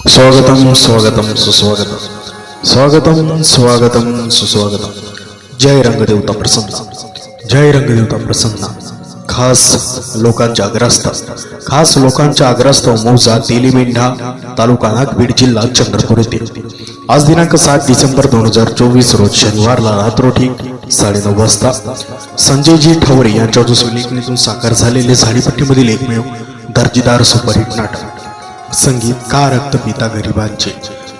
स्वागतम स्वागतम सुस्वागतम स्वागतम स्वागतम सुस्वागतम। जय रंगदेवता प्रसन्न, जय रंगदेवता प्रसन्न। खास लोकांच्या आग्रहास्तव मौजा तेलीमेंढा तालुका नागभीड जिल्हा चंद्रपूर येथे आज दिनांक 7 डिसेंबर 2024 रोज शनिवारला रात्रोठी 9:30 वाजता संजयजी ठवरे यांच्या लेखणीतून साकार झालेले झाडीपट्टीमधील एकमेव दर्जेदार सुपरहिट नाटक संगीत का रक्तपिता गरिबांचे,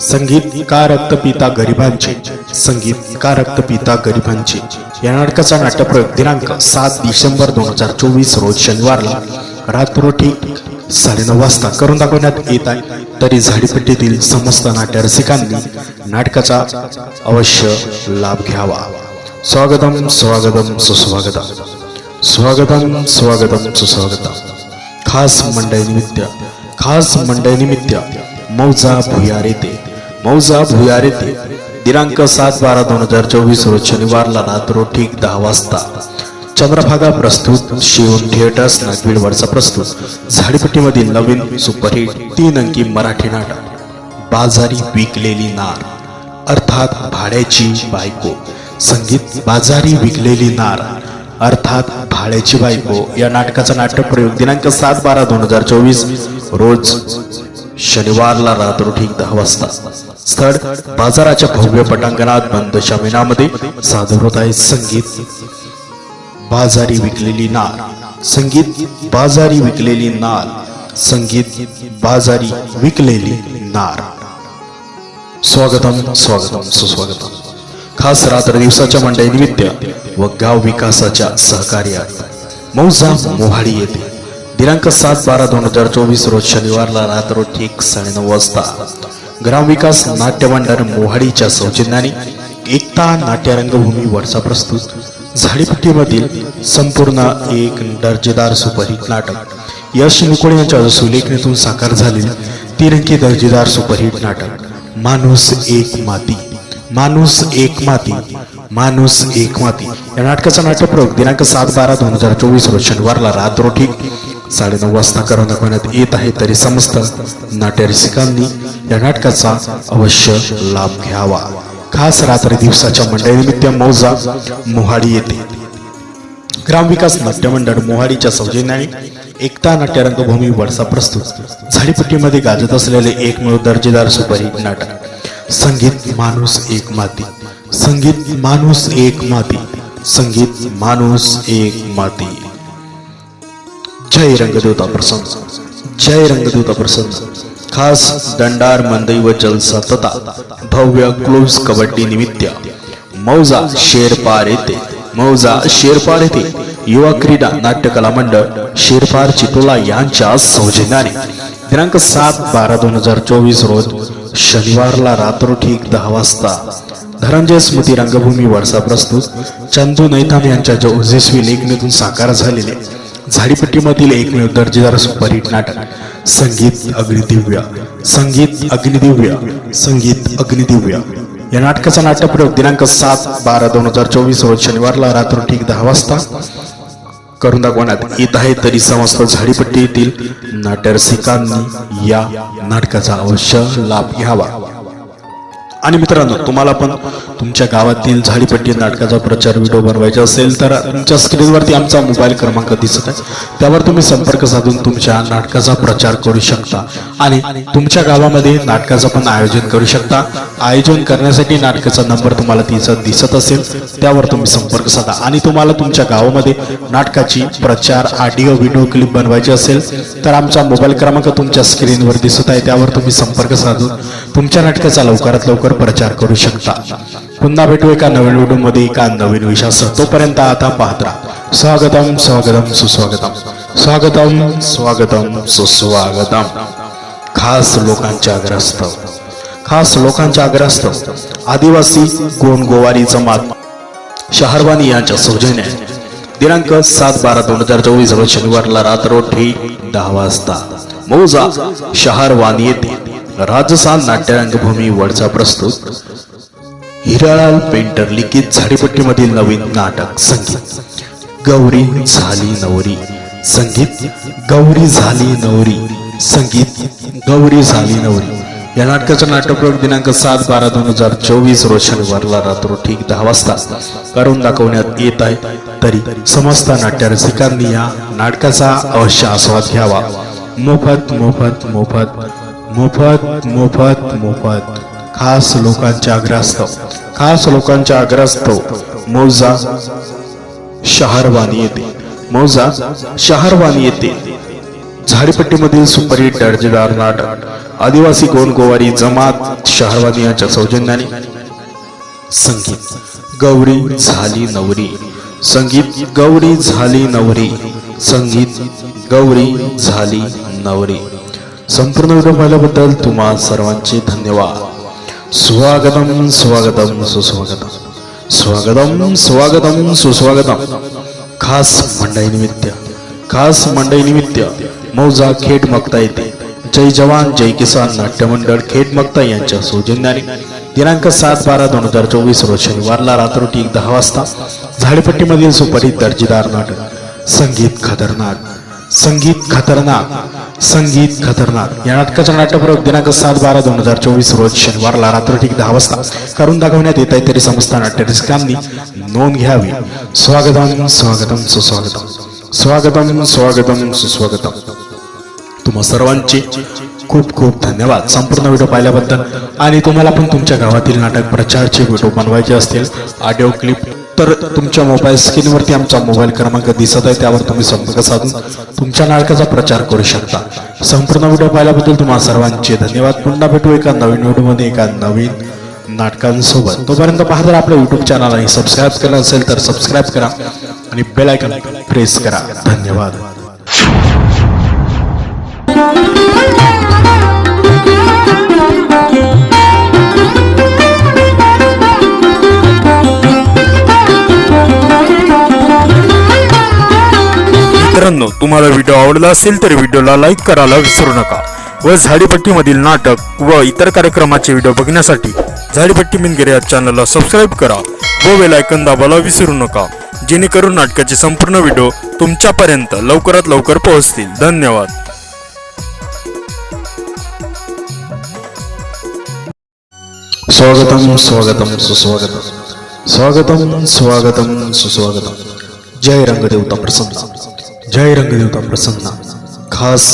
संगीत का रक्तपिता गरिबांचे, संगीत का रक्तपिता गरिबांचे या नाटकाचा नाट्यप्रयोग दिनांक 7 डिसेंबर 2024 रोज शनिवारला रात्रोठी 9:30 वाजता करून दाखवण्यात येत आहे। तरी झाडीपट्टीतील समस्त नाट्यरसिकांनी नाटकाचा अवश्य लाभ घ्यावा। स्वागतम स्वागतम सुस्वागतम, स्वागतम स्वागतम सुस्वागतम। खास मंडळी निमित्त मौजा भुयार येथे दिनांक 7/12/2024 रोज शनिवारला रात्रोठी 10 वाजता चंद्रभागा प्रस्तुत शिवम थिएटर्स नागभीड वरचा प्रस्तुत झाडीपट्टीमधील नवीन सुपरहिट 3 अंकी मराठी नाटक बाजारी विकलेली नार अर्थात भाड्याची बायको। संगीत बाजारी विकलेली नार अर्थात भाड्याची बायको या नाटकाचा नाट्यप्रयोग दिनांक 7/12/2024 रोज शनिवारला रात्रोठी 10 वाजता स्थळ बाजाराच्या भव्य पटांगणात बंद शमिनामध्ये सादर होत आहे। संगीत बाजारी विकलेली नार, संगीत बाजारी विकलेली नार, संगीत बाजारी विकलेली नार। स्वागतम स्वागतम सुस्वागतम। खास रात्र दिवसाच्या मंडळी निमित्त व गाव विकासाच्या सहकार्यात मौजा मोहाडी येथे दिनांक 7/12/2024 रोज शनिवारला रात्रोठी 9:30 वाजता ग्रामविकास नाट्य मंडळ मोहाडीच्या सौजन्याने एकता नाट्य रंगभूमी वरचा प्रस्तुत झाडीपट्टीमधील संपूर्ण एक दर्जेदार सुपरहिट नाटक यश निकोळे यांच्या सुलेखनीतून साकार झालेले 3 अंकी दर्जेदार सुपरहिट नाटक माणूस एक माती, माणूस एक माती, माणूस एक माती या नाटकाचा नाट्यप्रयोग दिनांक 7/12/2024 रोज शनिवारला रात्रोठी 9:30 वाजता करून दाखवण्यात येत आहे। तरी समस्त नाट्यरसिकांनी या नाटकाचा अवश्य लाभ घ्यावा। खास रात्री दिवसाच्या मंडळी निमित्त मौजा मोहाडी येथे ग्रामविकास नाट्य मंडळ मोहाडीच्या सौजन्याने एकता नाट्य रंगभूमी वरचा प्रस्तुत झाडीपट्टीमध्ये गाजत असलेले एकमेव दर्जेदार सुपरहिट नाटक संगीत माणूस एक माती, संगीत माणूस एक माती, संगीत माणूस एक माती। जय रंगदेवता प्रसन्न, जय रंगदेवता प्रसन्न। खास दंडार मंदई व जलसा तथा भव्य क्लोज कबड्डी निमित्त मौजा शेरपार येथे युवा क्रीडा नाट्य कला मंडळ शेरपार चितोला यांच्या सौजन्याने दिनांक 7/12/2024 रोज शनिवारला रात्रोठी 10 वाजता धनंजय स्मृती रंगभूमी वरचा प्रस्तुत चंदू नैथान यांच्या ओजस्वी लेखनीतून साकार झालेले झाडीपट्टीमधील एकमेव दर्जेदार सुपरहिट नाटक संगीत अग्निदिव्य, संगीत अग्निदिव्य, संगीत अग्निदिव्य या नाटकाचा नाट्यप्रयोग दिनांक 7/12/2024 रोज शनिवारला रात्रोठी 10 वाजता करून दाखवण्यात येत आहे। तरी समस्त झाडीपट्टीतील नाट्यरसिकांनी या नाटकाचा अवश्य लाभ घ्यावा। आणि मित्रांनो, तुम्हाला पण तुमच्या गावातील झाडीपट्टी नाटकाचा प्रचार व्हिडिओ बनवायचा असेल तर तुमच्या स्क्रीनवरती आमचा मोबाईल क्रमांक दिसत आहे, त्यावर तुम्ही संपर्क साधून तुमच्या नाटकाचा प्रचार करू शकता आणि तुमच्या गावामध्ये नाटकाचं पण आयोजन करू शकता। आयोजन करण्यासाठी नाटकाचा नंबर तुम्हाला दिसत असेल, त्यावर तुम्ही संपर्क साधा। आणि तुम्हाला तुमच्या गावामध्ये नाटकाची प्रचार ऑडिओ व्हिडिओ क्लिप बनवायची असेल तर आमचा मोबाईल क्रमांक तुमच्या स्क्रीनवर दिसत आहे, त्यावर तुम्ही संपर्क साधून तुमच्या नाटकाचा लवकरात लवकर प्रचार करू शकता। पुन्हा भेटू एका नवीन व्हिडिओमध्ये एका नवीन विषयासह। तोपर्यंत आता पाहत राहा। स्वागतम स्वागतम सुस्वागतम, स्वागतम स्वागतम सुस्वागतम। खास लोकांच्या आग्रहास्तव आदिवासी गोंडगोवारी जमात शहारवानी यांच्या सौजन्याने दिनांक 7/12/2024 रोज शनिवारला रात्रोठी 10 वाजता मौजा शहारवानी येथे राजस्थान नाट्य रंगभूमी वरचा प्रस्तुत हिरालाल पेंटर लिखित झाडीपट्टीमधील नवीन नाटक संगीत गौरी झाली नवरी, संगीत गौरी झाली नवरी, संगीत गौरी झाली नवरी या नाटकाचा नाट्यप्रयोग दिनांक 7/12/2024 रोज शनिवारला रात्र ठीक 10 वाजता करून दाखवण्यात येत आहे. तरी समस्त नाट्य रसिकांनी या नाटकाचा अवश्य आस्वाद घ्यावा. मोफत मोफत मोफत मोफत मोफत मोफत खास लोकांच्या आग्रहास्तव मौजा शहरवानी येते झाडीपट्टीमधील सुपरहिट दर्जेदार नाटक आदिवासी गोवारी जमात शहरवानी यांच्या सौजन्याने संगीत गौरी झाली नवरी. संपूर्ण व्हिडिओ पाहिल्याबद्दल तुम्हा सर्वांचे धन्यवाद. स्वागतम स्वागतम सुस्वागतम सुस्वागतम. खास मंडई निमित्त मौजा खेड मक्ता येते जय जवान जय किसान नाट्य मंडळ खेड मक्ता यांच्या सौजन्याने दिनांक 7/12/2024 रोज शनिवारला रात्र ठीक 10 वाजता झाडीपट्टीमधील सुपरहिट दर्जेदार नाटक संगीत खतरनाक या नाटकाचा नाट्यप्रयोग दिनांक 7/12/2024 रोज शनिवारला रात्र ठीक 10 वाजता करून दाखवण्यात येत आहे. तरी समस्त नाट्य रसिकांनी नोंद घ्यावी. स्वागतम स्वागतम सुस्वागतम. तुम्हा सर्वांचे खूप खूप धन्यवाद संपूर्ण व्हिडिओ पाहिल्याबद्दल. आणि तुम्हाला पण तुमच्या गावातील नाटक प्रचारचे व्हिडिओ बनवायचे असतील ऑडिओ क्लिप तर तुमच्या मोबाईल स्क्रीनवरती आमचा मोबाईल क्रमांक दिसत आहे, त्यावर तुम्ही संपर्क साधून तुमच्या नाटकाचा प्रचार करू शकता. संपूर्ण व्हिडिओ पाहिल्याबद्दल तुम्हा सर्वांचे धन्यवाद. पुन्हा भेटू एका नवीन व्हिडिओमध्ये एका नवीन नाटकांसोबत. तोपर्यंत पाहता आपल्या युट्यूब चॅनलला सबस्क्राईब केलं असेल तर सबस्क्राईब करा आणि बेल आयकॉन प्रेस करा. धन्यवाद. मित्रांनो, तुम्हाला व्हिडिओ आवडला असेल तर व्हिडिओला लाईक करायला विसरू नका व झाडीपट्टीमधील नाटक व इतर कार्यक्रमाचे व्हिडिओ बघण्यासाठी झाडीपट्टी मिनगिरे या चॅनलला सबस्क्राईब करा व बेल आयकॉन दाबायला विसरू नका, जेणेकरून नाटकाचे संपूर्ण व्हिडिओ तुमच्यापर्यंत लवकरात लवकर पोहोचतील. धन्यवाद. स्वागतम स्वागतम सुस्वागतम. जय रंगदेवता प्रसन्न. खास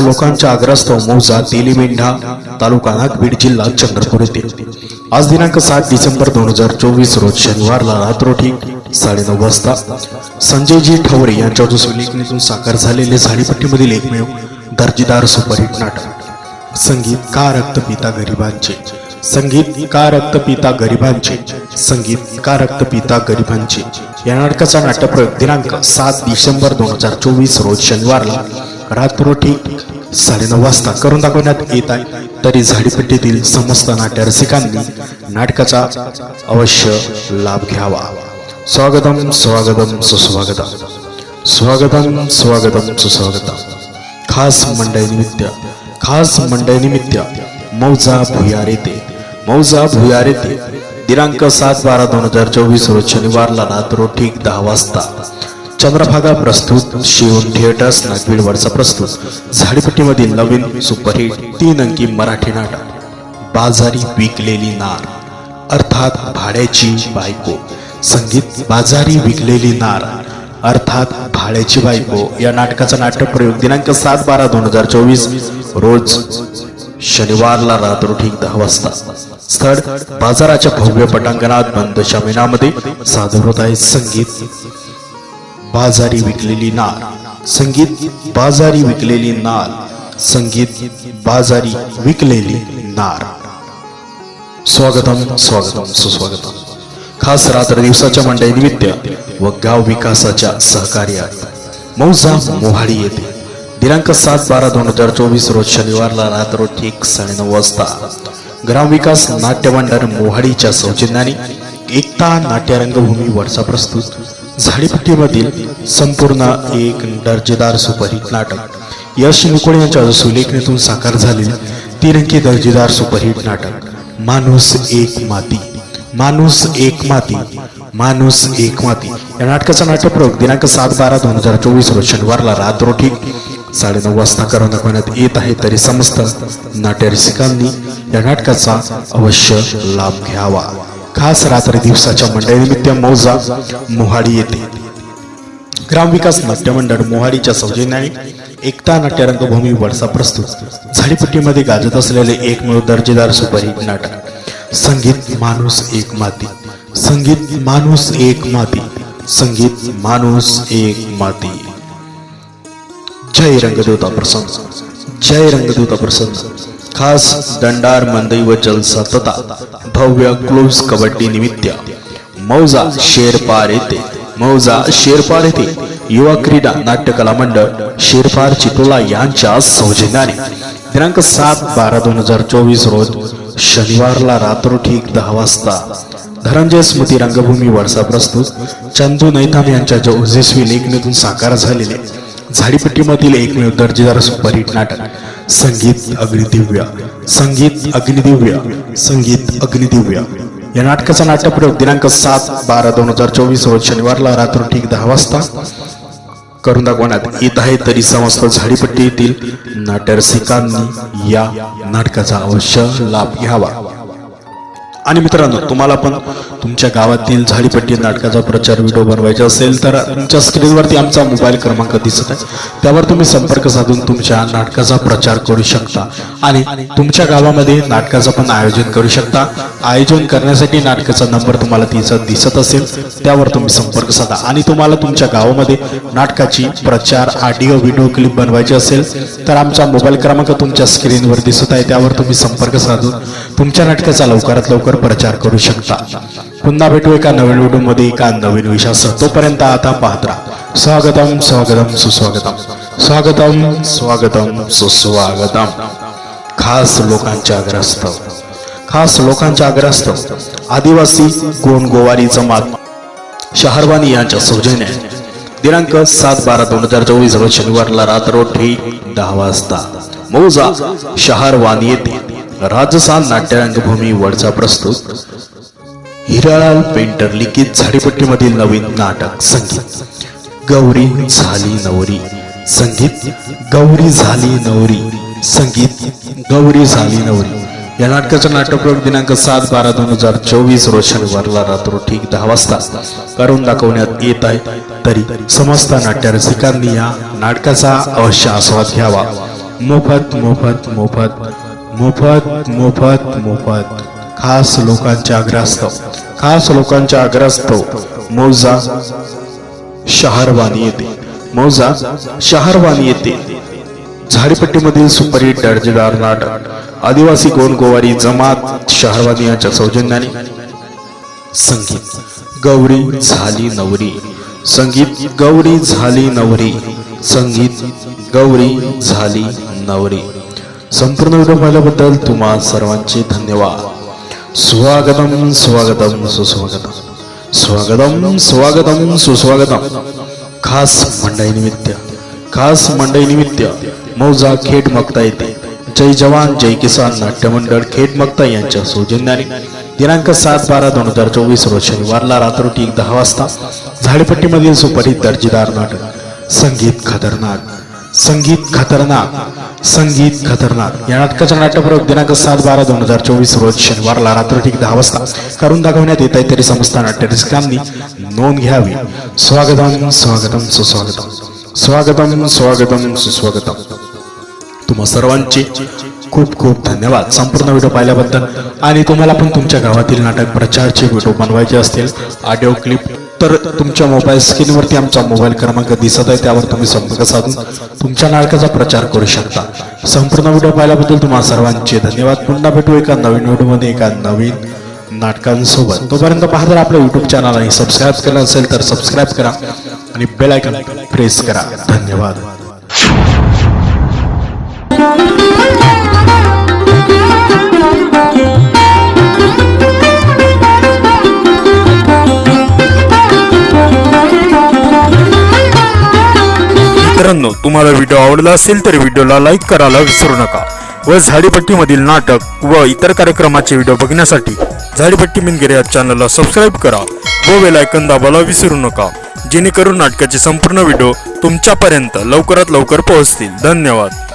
लोकांच्या आग्रहास्तव मौजा तेलीमेंढा तालुका नागभीड जिल्हा चंद्रपूर येथे आज दिनांक 7 डिसेंबर 2024 रोज शनिवारला रात्र ठीक 9:30 वाजता संजयजी ठवरे यांच्या लेखणीतून साकार झालेले झाडीपट्टीमधील एकमेव दर्जेदार सुपरहिट नाटक संगीत का रक्तपिता गरिबांचे या नाटकाचा नाट्यप्रयोग दिनांक 7 डिसेंबर 2024 रोज शनिवारला रात्र ठीक 9:30 वाजता करून दाखवण्यात येत आहे. तरी झाडीपट्टीतील समस्त नाट्य रसिकांनी नाटकाचा अवश्य लाभ घ्यावा. स्वागतम सुस्वागतम. खास मंडई निमित्त मौजा भुयार येते दिनांक 7/12/2024 रोज शनिवारला रात्र ठीक 10 वाजता चंद्रभागा प्रस्तुत शिवम थिएटर्स नागभीड वरचा प्रस्तुत झाडीपट्टीमधील नवीन सुपरहिट 3 अंकी मराठी नाटक बाजारी विकलेली नार अर्थात भाड्याची बायको. संगीत बाजारी विकलेली नार अर्थात भाड्याची बायको या नाटकाचा नाट्यप्रयोग दिनांक 7/12/2024 रोज शनिवारला रात्र ठीक 10 वाजता स्थळ बाजाराच्या भव्य पटांगणात बंद शमिनामध्ये सादर होत आहे. संगीत बाजारी विकलेली नार. स्वागतम सुस्वागतम. खास रात्र दिवसाच्या मंडई निमित्त व गाव विकासाच्या सहकार्यात मौजा मोहाडी येते दिनांक 7/12/2024 रोज शनिवारला रात्र ठीक 9:30 वाजता ग्रामविकास नाट्य मंडळ मोहाडीच्या सौजन्याने एकता नाट्य रंगभूमी वरचा प्रस्तुत झाडीपट्टीमधील संपूर्ण एक दर्जेदार सुपरहिट नाटक यश निकोळे यांच्या सुलेखनीतून साकार झालेले 3 अंकी दर्जेदार सुपरहिट नाटक माणूस एक माती या नाटकाचा नाट्यप्रयोग दिनांक 7/12/2024 रोज शनिवारला रात्र ठीक 9:30 वाजता करून दाखवण्यात येत आहे, तरी समस्त नाट्य रसिकांनी या नाटकाचा अवश्य लाभ घ्यावा। खास रात्री दिवसाच्या मंडळीनिमित्त मौजा मोहाडी येथे ग्रामविकास नाट्य मंडळ मोहाडीच्या सौजन्याने एकता नाट्य रंगभूमी वडसा प्रस्तुत झाडीपट्टीमध्ये गाजत असलेले एकमेव दर्जेदार सुपरहिट नाटक संगीत माणूस एक माती, संगीत माणूस एक माती, संगीत माणूस एक माती। जय रंगदूता प्रसन्न, जय रंगदूता प्रसन्न। खास दंडार मंदई व जलसा तथा भव्य क्लोज कबड्डी निमित्त मौजा शेरपार येथे, मौजा शेरपार येथे युवा क्रीडा नाट्य कला मंडळ शेरपार चितोला यांच्या सौजन्याने दिनांक 7/12/2024 रोज शनिवारला रात्र ठीक 10 वाजता धनंजय स्मृती रंगभूमी वडसा प्रस्तुत चंदू नैथाम यांच्या ओजस्वी लेखणीतून साकार झालेले झाडीपट्टीमधील एकमेव दर्जेदार सुपरहिट नाटक संगीत अग्निदिव्य, संगीत अग्निदिव्य, संगीत अग्निदिव्य या नाटकाचा नाट्यप्रयोग दिनांक 7/12/2024 रोज शनिवारला रात्र ठीक 10 वाजता करून दाखवण्यात येत आहे, तरी समस्त झाडीपट्टी येथील नाट्यरसिकांनी या नाटकाचा अवश्य लाभ घ्यावा। आणि मित्रांनो, तुम्हाला पण तुमच्या गावातील झाडीपट्टी नाटकाचा प्रचार व्हिडिओ बनवायचा असेल तर तुमच्या स्क्रीनवरती आमचा मोबाईल क्रमांक दिसत आहे, त्यावर तुम्ही संपर्क साधून तुमच्या नाटकाचा प्रचार करू शकता आणि तुमच्या गावामध्ये नाटकाचं पण आयोजन करू शकता। आयोजन करण्यासाठी नाटकाचा नंबर तुम्हाला दिसत असेल, त्यावर तुम्ही संपर्क साधा। आणि तुम्हाला तुमच्या गावामध्ये नाटकाची प्रचार ऑडिओ व्हिडिओ क्लिप बनवायची असेल तर आमचा मोबाईल क्रमांक तुमच्या स्क्रीनवर दिसत आहे, त्यावर तुम्ही संपर्क साधून तुमच्या नाटकाचा लवकरात लवकर प्रचार करू शकता। पुन्हा भेटू एका नवीन व्हिडिओमध्ये एका नवीन विषयासह, तोपर्यंत आता पाहत राहा। स्वागतम स्वागतम सुस्वागतम, स्वागतम स्वागतम सुस्वागतम। खास लोकांच्या आग्रहास्तव, खास लोकांच्या आग्रहास्तव आदिवासी गोंडगोवारी जमात शहारवानी यांच्या सौजन्याने दिनांक 7/12/2024 रोज शनिवारला रात्र ठीक 10 वाजता मौजा शहारवानी येथे राजस्थान नाट्य रंगभूमी वडसा प्रस्तुत हिरालाल पेंटर लिखित झाडीपट्टीमधील नवीन नाटक संगीत गौरी झाली नवरी, संगीत गौरी झाली नवरी, संगीत गौरी झाली नवरी या नाटकाचा नाट्यप्रयोग दिनांक 7/12/2024 रोज शनिवारला रात्र ठीक 10 वाजता करून दाखवण्यात येत आहे, तरी समस्त नाट्य रसिकांनी या नाटकाचा अवश्य आस्वाद घ्यावा। मोफत मोफत मोफत मोफत मोफत मोफत खास लोकांच्या आग्रहास्तव, खास लोकांच्या आग्रहास्तव मौजा शहारवानी येथे, मौजा शहारवानी येथे झाडीपट्टीमधील सुपरहिट दर्जेदार नाटक आदिवासी गोंडगोवारी जमात शहारवानी यांच्या सौजन्याने संगीत गौरी झाली नवरी, संगीत गौरी झाली नवरी, संगीत गौरी झाली नवरी। संपूर्ण व्हिडिओ पाहिल्याबद्दल तुम्हा सर्वांचे धन्यवाद। स्वागतम स्वागतम सुस्वागतम, स्वागतम स्वागतम सुस्वागतम। खास मंडळीनिमित्त, खास मंडळीनिमित्त मौजा खेड मक्ता येथे जय जवान जय किसान नाट्य मंडळ खेड मक्ता यांच्या सौजन्याने दिनांक 7/12/2024 रोज शनिवारला रात्र ठीक 10 वाजता झाडीपट्टीमधील सुपरहिट दर्जेदार नाटक संगीत खतरनाक, संगीत खतरनाक, संगीत खतरनाक या नाटकाचा नाट्यप्रयोग दिनांक 7/12/2024 रोज शनिवारला रात्र ठीक 10 वाजता करून दाखवण्यात येत आहे, तरी समस्त नाट्य रसिकांनी नोंद घ्यावी। स्वागतम स्वागतम सुस्वागतम, स्वागतम स्वागतम सुस्वागतम। तुम्हा सर्वांचे खूप खूप धन्यवाद संपूर्ण व्हिडिओ पाहिल्याबद्दल। आणि तुम्हाला पण तुमच्या गावातील नाटक प्रचारचे व्हिडिओ बनवायचे असतील ऑडिओ क्लिप तर तुमच्या मोबाईल स्क्रीनवरती आमचा मोबाईल क्रमांक दिसत आहे, त्यावर तुम्ही संपर्क साधून तुमच्या नाटकाचा प्रचार करू शकता। संपूर्ण व्हिडिओ पाहिल्याबद्दल तुम्हा सर्वांचे धन्यवाद। पुन्हा भेटू एका नवीन व्हिडिओमध्ये एका नवीन नाटकांसोबत, तोपर्यंत पाहता आपल्या युट्यूब चॅनल आणि सबस्क्राईब केलं असेल तर सबस्क्राईब करा आणि बेल आयकॉन प्रेस करा। धन्यवाद। मित्रांनो, तुम्हाला व्हिडिओ आवडला असेल तर व्हिडिओला लाईक करायला विसरू नका व झाडीपट्टीमधील नाटक व इतर कार्यक्रमाचे व्हिडिओ बघण्यासाठी झाडीपट्टी मिनगिरे या चॅनलला सबस्क्राईब करा व बेल आयकॉन दाबायला विसरू नका, जेणेकरून नाटकाचे संपूर्ण व्हिडिओ तुमच्यापर्यंत लवकरात लवकर पोहोचतील. धन्यवाद.